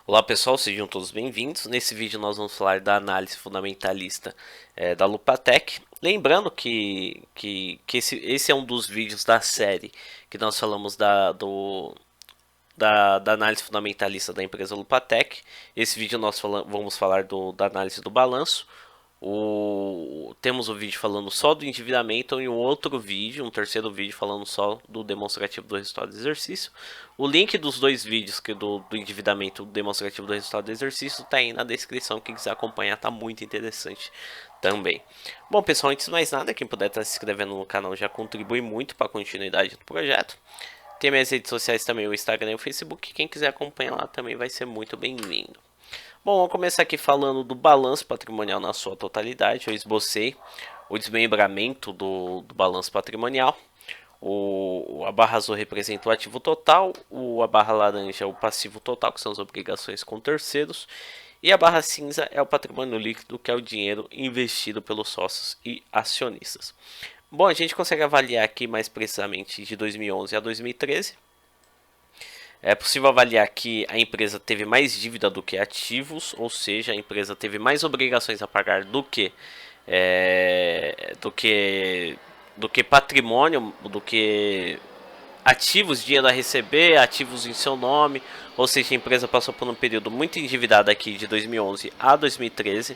Olá pessoal, sejam todos bem-vindos. Nesse vídeo nós vamos falar da análise fundamentalista da Lupatec. Lembrando que esse é um dos vídeos da série que nós falamos da análise fundamentalista da empresa Lupatec. Esse vídeo nós vamos falar da análise do balanço. Temos o vídeo falando só do endividamento e um outro vídeo, um terceiro vídeo falando só do demonstrativo do resultado do exercício. O link dos dois vídeos do endividamento e do demonstrativo do resultado do exercício está aí na descrição, quem quiser acompanhar está muito interessante também. Bom pessoal, antes de mais nada, quem puder estar se inscrevendo no canal já contribui muito para a continuidade do projeto. Tem minhas redes sociais também, o Instagram e o Facebook, quem quiser acompanhar lá também vai ser muito bem-vindo. Bom, vamos começar aqui falando do balanço patrimonial na sua totalidade. Eu esbocei o desmembramento do balanço patrimonial. A barra azul representa o ativo total, a barra laranja é o passivo total, que são as obrigações com terceiros, e a barra cinza é o patrimônio líquido, que é o dinheiro investido pelos sócios e acionistas. Bom, a gente consegue avaliar aqui mais precisamente de 2011 a 2013. É possível avaliar que a empresa teve mais dívida do que ativos, ou seja, a empresa teve mais obrigações a pagar é, do que do que patrimônio, do que ativos, dinheiro a receber, ativos em seu nome, ou seja, a empresa passou por um período muito endividado aqui de 2011 a 2013.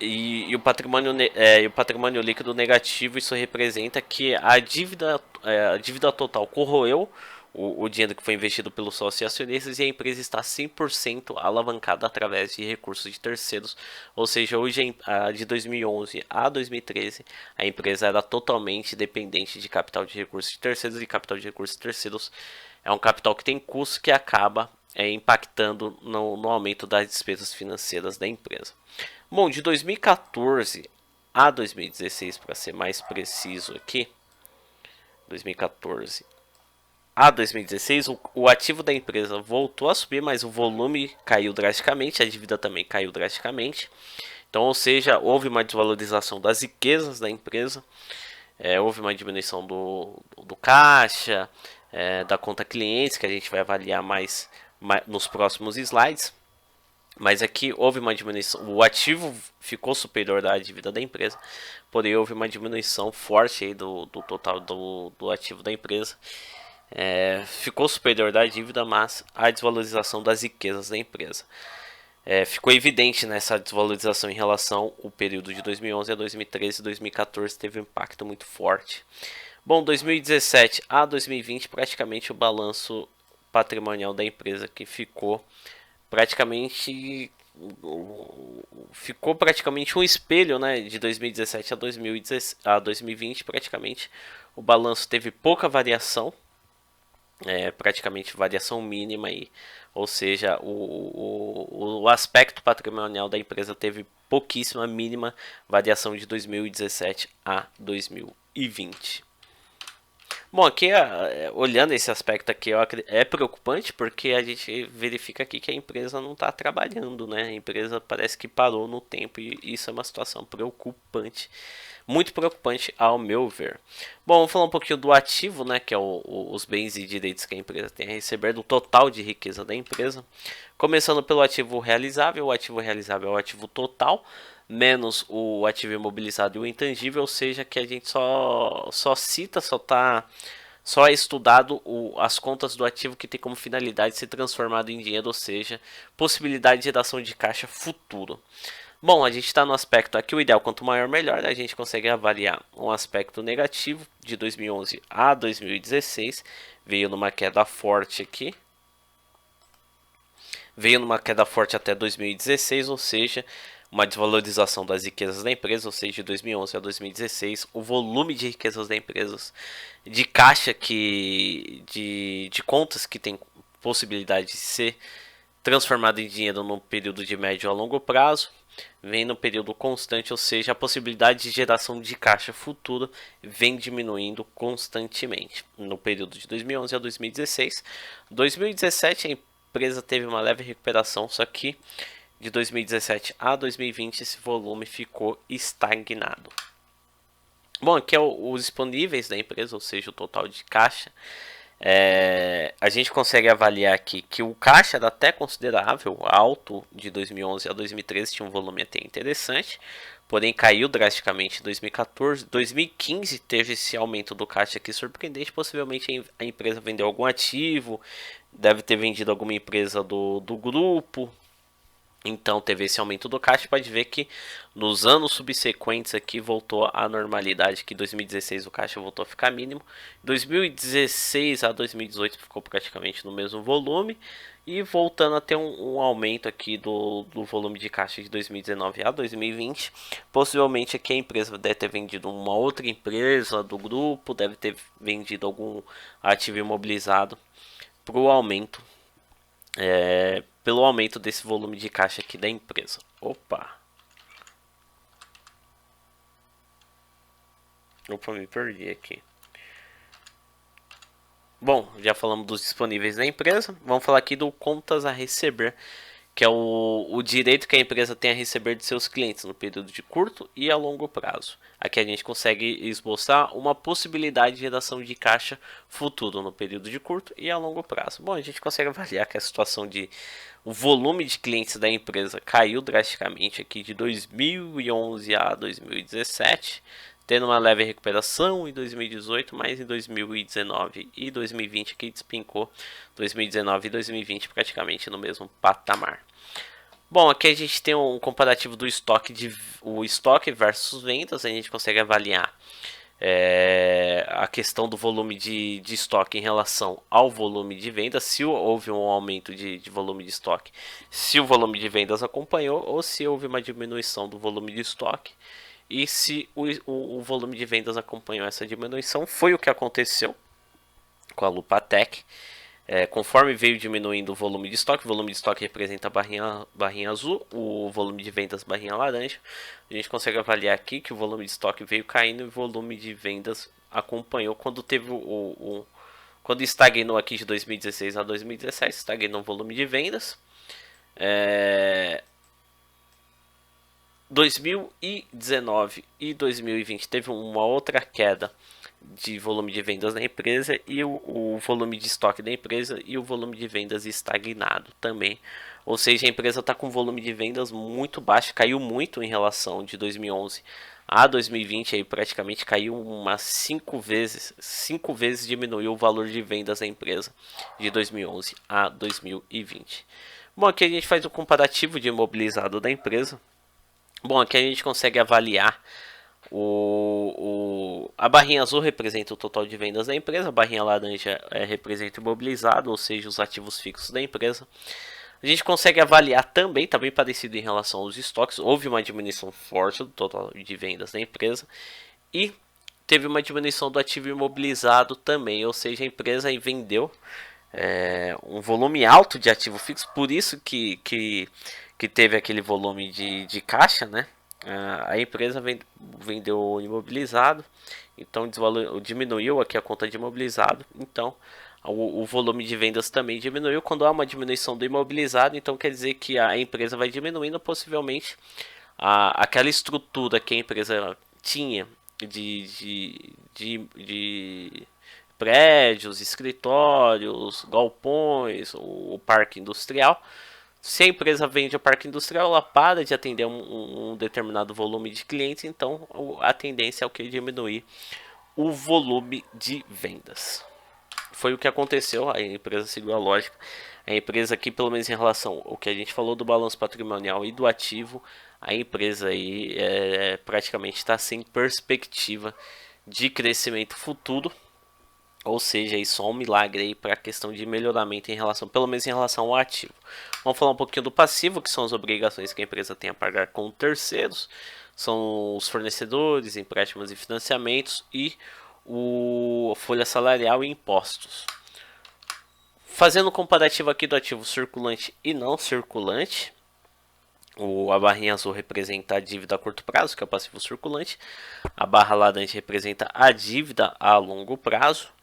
E o patrimônio líquido negativo, isso representa que a dívida total corroeu o dinheiro que foi investido pelos sócios e acionistas, e a empresa está 100% alavancada através de recursos de terceiros. Ou seja, hoje de 2011 a 2013 a empresa era totalmente dependente de capital de recursos de terceiros, e capital de recursos de terceiros é um capital que tem custo, que acaba impactando no aumento das despesas financeiras da empresa. Bom, de 2014 a 2016, para ser mais preciso aqui, 2014 a 2016, o ativo da empresa voltou a subir, mas o volume caiu drasticamente, a dívida também caiu drasticamente. Então, ou seja, houve uma desvalorização das riquezas da empresa, houve uma diminuição do caixa, da conta clientes, que a gente vai avaliar mais nos próximos slides. Mas aqui houve uma diminuição, o ativo ficou superior à dívida da empresa, porém houve uma diminuição forte aí do total do ativo da empresa. Ficou superior da dívida, mas a desvalorização das riquezas da empresa. Ficou evidente nessa desvalorização em relação ao período de 2011 a 2013 e 2014, teve um impacto muito forte. Bom, 2017 a 2020, praticamente o balanço patrimonial da empresa que praticamente ficou praticamente um espelho, né, de 2017 a 2020, praticamente o balanço teve pouca variação, praticamente variação mínima aí, ou seja, o aspecto patrimonial da empresa teve pouquíssima, mínima variação de 2017 a 2020. Bom, aqui olhando esse aspecto aqui é preocupante, porque a gente verifica aqui que a empresa não está trabalhando, né? A empresa parece que parou no tempo, e isso é uma situação preocupante, muito preocupante ao meu ver. Bom, vamos falar um pouquinho do ativo, né? Que é os bens e direitos que a empresa tem a receber, do total de riqueza da empresa. Começando pelo ativo realizável, o ativo realizável é o ativo total, menos o ativo imobilizado e o intangível, ou seja, que a gente só cita, só é estudado as contas do ativo que tem como finalidade ser transformado em dinheiro, ou seja, possibilidade de geração de caixa futuro. Bom, a gente está no aspecto aqui, o ideal quanto maior melhor, né? A gente consegue avaliar um aspecto negativo de 2011 a 2016, veio numa queda forte aqui, veio numa queda forte até 2016, ou seja, uma desvalorização das riquezas da empresa, ou seja, de 2011 a 2016, o volume de riquezas da empresa, de caixa de contas que tem possibilidade de ser transformado em dinheiro no período de médio a longo prazo, vem no período constante, ou seja, a possibilidade de geração de caixa futura vem diminuindo constantemente no período de 2011 a 2016. 2017 a empresa teve uma leve recuperação, só que de 2017 a 2020 esse volume ficou estagnado. Bom, aqui é os disponíveis da empresa, ou seja, o total de caixa. A gente consegue avaliar aqui que o caixa era até considerável, alto de 2011 a 2013, tinha um volume até interessante, porém caiu drasticamente em 2014. 2015 teve esse aumento do caixa aqui surpreendente, possivelmente a empresa vendeu algum ativo, deve ter vendido alguma empresa do grupo. Então teve esse aumento do caixa, pode ver que nos anos subsequentes aqui voltou à normalidade, que em 2016 o caixa voltou a ficar mínimo, 2016 a 2018 ficou praticamente no mesmo volume, e voltando a ter um aumento aqui do volume de caixa de 2019 a 2020, possivelmente aqui a empresa deve ter vendido uma outra empresa do grupo, deve ter vendido algum ativo imobilizado para o aumento pelo aumento desse volume de caixa aqui da empresa. Opa, me perdi aqui. Bom, já falamos dos disponíveis da empresa. Vamos falar aqui do contas a receber, que é o direito que a empresa tem a receber de seus clientes no período de curto e a longo prazo. Aqui a gente consegue esboçar uma possibilidade de geração de caixa futuro no período de curto e a longo prazo. Bom, a gente consegue avaliar que a situação de o volume de clientes da empresa caiu drasticamente aqui de 2011 a 2017, tendo uma leve recuperação em 2018, mas em 2019 e 2020 que despencou, 2019 e 2020 praticamente no mesmo patamar. Bom, aqui a gente tem um comparativo do o estoque versus vendas. A gente consegue avaliar a questão do volume de estoque em relação ao volume de vendas, se houve um aumento de volume de estoque, se o volume de vendas acompanhou ou se houve uma diminuição do volume de estoque. E se o volume de vendas acompanhou essa diminuição, foi o que aconteceu com a Lupatec. Conforme veio diminuindo o volume de estoque representa a barrinha azul, o volume de vendas barrinha laranja. A gente consegue avaliar aqui que o volume de estoque veio caindo e o volume de vendas acompanhou quando teve quando estagnou aqui de 2016 a 2017, estagnou o volume de vendas. 2019 e 2020 teve uma outra queda de volume de vendas da empresa e o volume de estoque da empresa e o volume de vendas estagnado também. Ou seja, a empresa está com volume de vendas muito baixo, caiu muito em relação de 2011 a 2020, aí praticamente caiu umas 5 vezes, 5 vezes diminuiu o valor de vendas da empresa de 2011 a 2020. Bom, aqui a gente faz o comparativo de imobilizado da empresa. Bom, aqui a gente consegue avaliar a barrinha azul representa o total de vendas da empresa, a barrinha laranja representa o imobilizado, ou seja, os ativos fixos da empresa. A gente consegue avaliar também, está bem parecido em relação aos estoques, houve uma diminuição forte do total de vendas da empresa e teve uma diminuição do ativo imobilizado também, ou seja, a empresa vendeu um volume alto de ativo fixo, por isso que teve aquele volume de caixa, né? A empresa vendeu imobilizado, então diminuiu aqui a conta de imobilizado, então o volume de vendas também diminuiu. Quando há uma diminuição do imobilizado, então quer dizer que a empresa vai diminuindo, possivelmente aquela estrutura que a empresa tinha de prédios, escritórios, galpões, o parque industrial. Se a empresa vende o parque industrial, ela para de atender um determinado volume de clientes, então a tendência é o que diminuir o volume de vendas. Foi o que aconteceu, a empresa seguiu a lógica. A empresa aqui, pelo menos em relação ao que a gente falou do balanço patrimonial e do ativo, a empresa aí praticamente está sem perspectiva de crescimento futuro. Ou seja, aí só um milagre aí para a questão de melhoramento em relação, pelo menos em relação ao ativo. Vamos falar um pouquinho do passivo, que são as obrigações que a empresa tem a pagar com terceiros. São os fornecedores, empréstimos e financiamentos e a folha salarial e impostos. Fazendo um comparativo aqui do ativo circulante e não circulante. A barrinha azul representa a dívida a curto prazo, que é o passivo circulante. A barra laranja representa a dívida a longo prazo.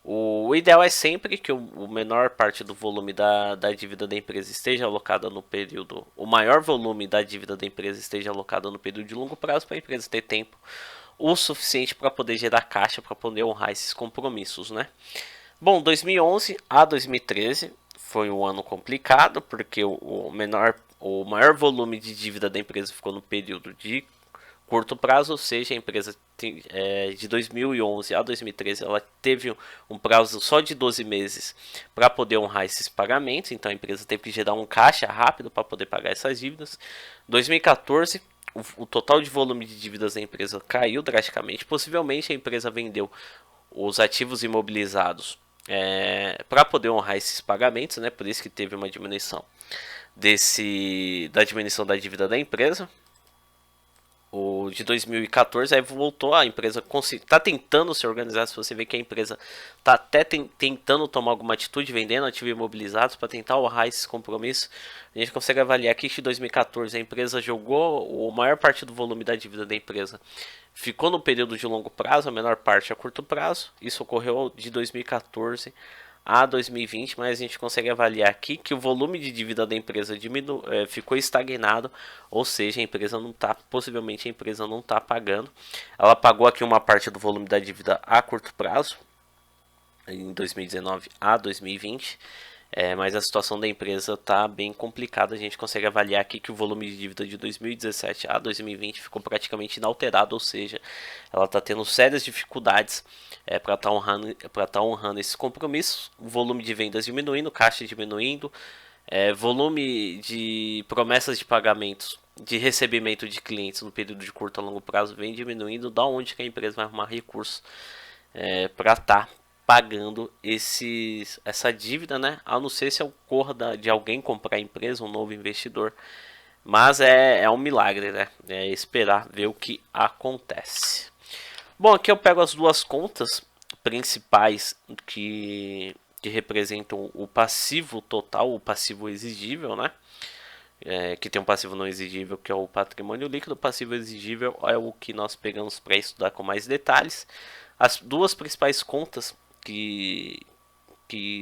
O ideal é sempre que o menor parte do volume da dívida da empresa esteja alocada no período, o maior volume da dívida da empresa esteja alocada no período de longo prazo, para a empresa ter tempo o suficiente para poder gerar caixa, para poder honrar esses compromissos, né? Bom, 2011 a 2013 foi um ano complicado, porque o maior volume de dívida da empresa ficou no período de curto prazo, ou seja, a empresa de 2011 a 2013 ela teve um prazo só de 12 meses para poder honrar esses pagamentos, então a empresa teve que gerar um caixa rápido para poder pagar essas dívidas. 2014 o total de volume de dívidas da empresa caiu drasticamente, possivelmente a empresa vendeu os ativos imobilizados para poder honrar esses pagamentos, né? Por isso que teve uma diminuição da diminuição da dívida da empresa. O de 2014 aí voltou, a empresa está tentando se organizar. Se você vê que a empresa está até tentando tomar alguma atitude, vendendo ativos imobilizados para tentar honrar esses compromissos, a gente consegue avaliar que em 2014 a empresa jogou a maior parte do volume da dívida da empresa, ficou no período de longo prazo, a menor parte a curto prazo. Isso ocorreu de 2014 a 2020, mas a gente consegue avaliar aqui que o volume de dívida da empresa ficou estagnado, ou seja, a empresa não está, possivelmente a empresa não está pagando. Ela pagou aqui uma parte do volume da dívida a curto prazo, em 2019 a 2020. Mas a situação da empresa está bem complicada. A gente consegue avaliar aqui que o volume de dívida de 2017 a 2020 ficou praticamente inalterado, ou seja, ela está tendo sérias dificuldades para estar honrando esses compromissos. O volume de vendas diminuindo, caixa diminuindo, volume de promessas de pagamentos, de recebimento de clientes no período de curto a longo prazo vem diminuindo. Da onde que a empresa vai arrumar recursos para estar pagando essa dívida, né? A não ser se ocorra de alguém comprar a empresa, um novo investidor. Mas é um milagre, né? É esperar ver o que acontece. Bom, aqui eu pego as duas contas principais que representam o passivo total, o passivo exigível, né? Que tem um passivo não exigível, que é o patrimônio líquido. O passivo exigível é o que nós pegamos para estudar com mais detalhes. As duas principais contas que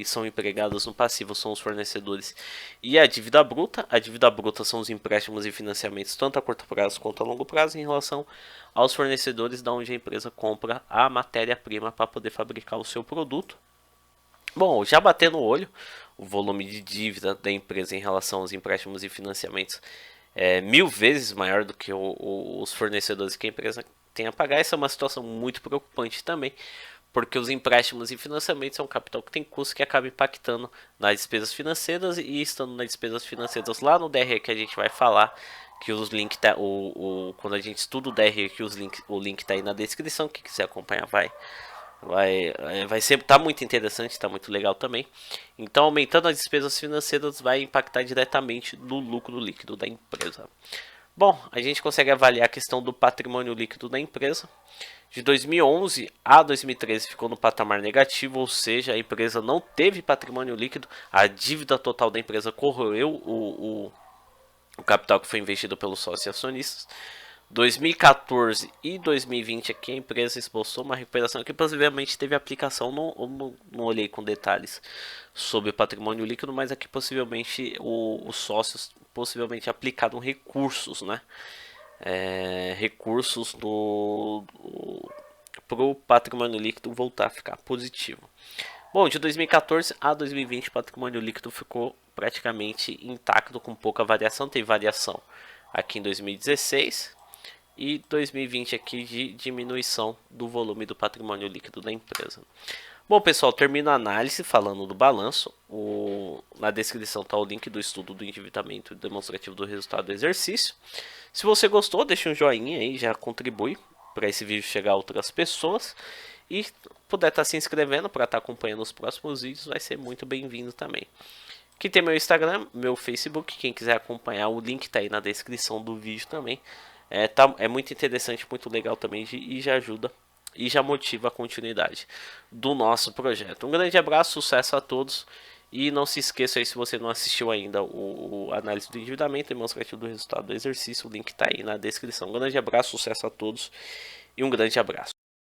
são empregadas no passivo são os fornecedores e a dívida bruta. A dívida bruta são os empréstimos e financiamentos, tanto a curto prazo quanto a longo prazo, em relação aos fornecedores, da onde a empresa compra a matéria-prima para poder fabricar o seu produto. Bom, já batendo o olho, o volume de dívida da empresa em relação aos empréstimos e financiamentos é 1000 vezes maior do que os fornecedores que a empresa tem a pagar. Essa é uma situação muito preocupante também, porque os empréstimos e financiamentos é um capital que tem custo, que acaba impactando nas despesas financeiras, e estando nas despesas financeiras lá no DRE, que a gente vai falar, que os links tá, quando a gente estuda o DRE, que o link tá aí na descrição, quem quiser acompanhar vai ser, tá muito interessante, tá muito legal também. Então, aumentando as despesas financeiras vai impactar diretamente no lucro líquido da empresa. Bom, a gente consegue avaliar a questão do patrimônio líquido da empresa. De 2011 a 2013 ficou no patamar negativo, ou seja, a empresa não teve patrimônio líquido, a dívida total da empresa corroeu o capital que foi investido pelos sócios acionistas. 2014 e 2020 aqui a empresa esboçou uma recuperação que possivelmente teve aplicação, não olhei com detalhes sobre o patrimônio líquido, mas aqui possivelmente os sócios possivelmente aplicaram recursos, né? Recursos para o patrimônio líquido voltar a ficar positivo. Bom, de 2014 a 2020 o patrimônio líquido ficou praticamente intacto, com pouca variação. Tem variação aqui em 2016 e 2020 aqui de diminuição do volume do patrimônio líquido da empresa. Bom, pessoal, termino a análise falando do balanço. Na descrição está o link do estudo do endividamento demonstrativo do resultado do exercício. Se você gostou, deixa um joinha aí, já contribui para esse vídeo chegar a outras pessoas. E puder estar se inscrevendo para estar acompanhando os próximos vídeos, vai ser muito bem-vindo também. Aqui tem meu Instagram, meu Facebook, quem quiser acompanhar, o link está aí na descrição do vídeo também. É muito interessante, muito legal também, e já ajuda e já motiva a continuidade do nosso projeto. Um grande abraço, sucesso a todos, e não se esqueça aí, se você não assistiu ainda o análise do endividamento demonstrativo do resultado do exercício, o link está aí na descrição. Um grande abraço, sucesso a todos e um grande abraço.